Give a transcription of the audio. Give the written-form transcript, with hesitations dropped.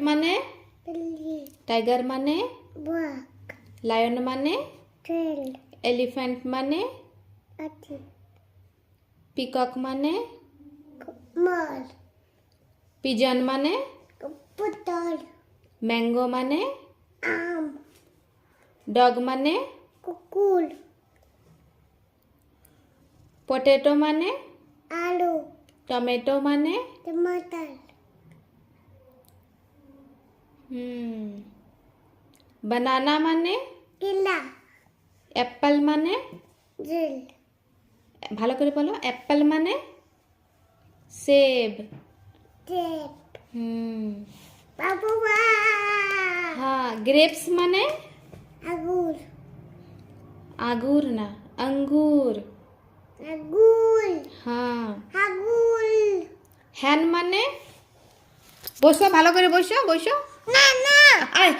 মানে बिल्ली टाइगर माने बाघ लायन माने ट्रेल एलिफेंट माने हाथी पीकॉक माने मोर पिजन माने कबूतर मैंगो माने आम डॉग माने कुकुर पोटैटो माने आलू टमेटो माने टमाटर बनाना माने केला एप्पल माने दिल ভালো করে বলো অ্যাপেল মানে সেব टेप बाबूबा हाँ ग्रेप्स माने अंगूर आंगूर ना अंगूर अंगूर हाँ अंगूर হ্যান মানে বসো ভালো করে বসো বসো ना ना আয়